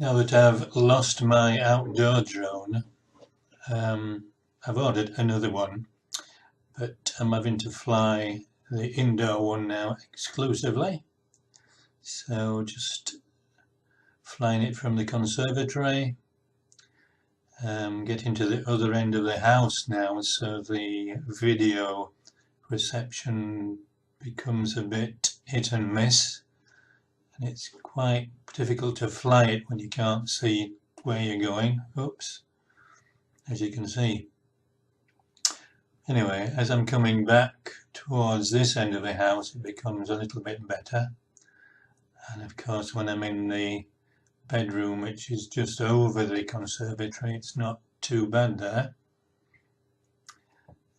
Now that I've lost my outdoor drone, I've ordered another one, but I'm having to fly the indoor one now exclusively. So just flying it from the conservatory, getting to the other end of the house now, so the video reception becomes a bit hit and miss. And it's quite difficult to fly it when you can't see where you're going. Oops, as you can see. Anyway, as I'm coming back towards this end of the house, it becomes a little bit better. And of course, when I'm in the bedroom, which is just over the conservatory, it's not too bad there.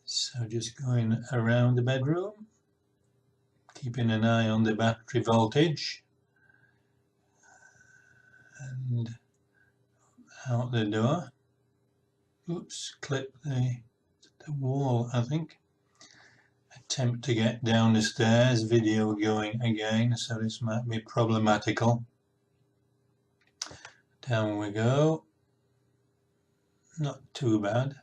So just going around the bedroom, keeping an eye on the battery voltage. And out the door. Oops, clip the wall, I think. Attempt to get down the stairs, video going again, so this might be problematical. Down we go. Not too bad.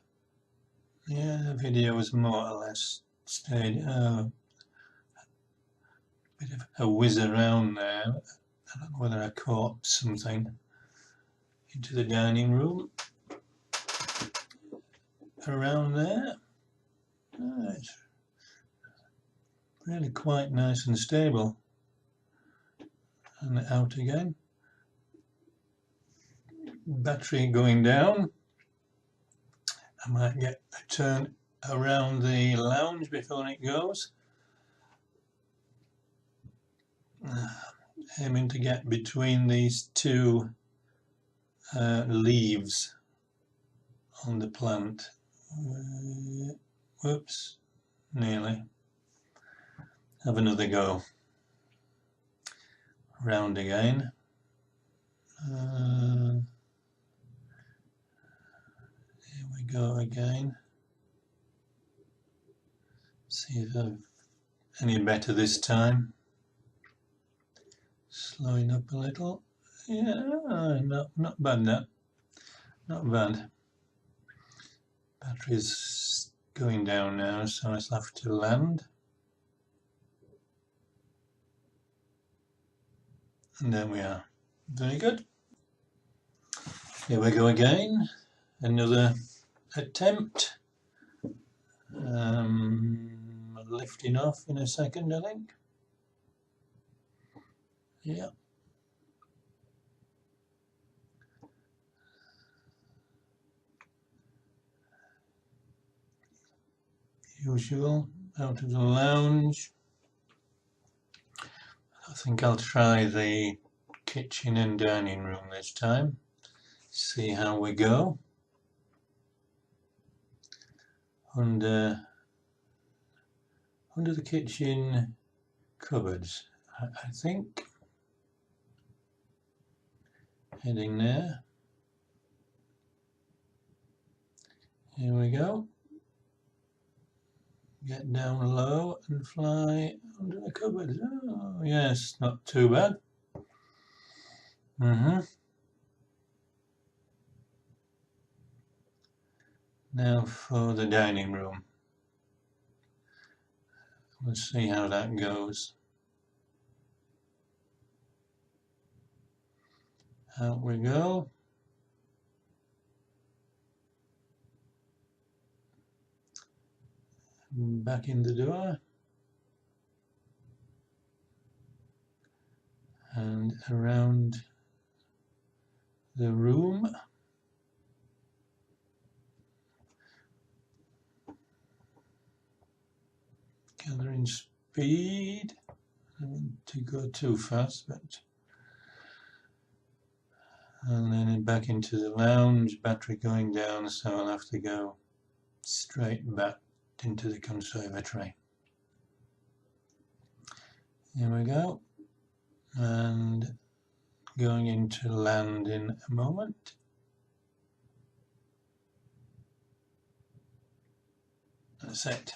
Yeah, the video was more or less stayed. Bit of a whiz around there. I don't know whether I caught something. Into the dining room. Around there. It's really quite nice and stable. And out again. Battery going down. I might get a turn around the lounge before it goes. Aiming to get between these two leaves on the plant. Whoops, nearly. Have another go. Round again. Here we go again. See if I'm any better this time. Slowing up a little. Yeah, not bad that. Not bad. Battery's going down now, so I'll have to land. And there we are. Very good. Here we go again. Another attempt. Lifting off in a second, I think. Yeah. Usual, out of the lounge. I think I'll try the kitchen and dining room this time. See how we go. Under the kitchen cupboards, I think. Heading there. Here we go. Get down low and fly under the cupboards. Oh, yes, not too bad. Now for the dining room. We'll see how that goes. Out we go. Back in the door. And around the room. Gathering speed. I don't want to go too fast, but. And then back into the lounge, battery going down, so I'll have to go straight back into the conservatory. Here we go. And going into land in a moment. That's it.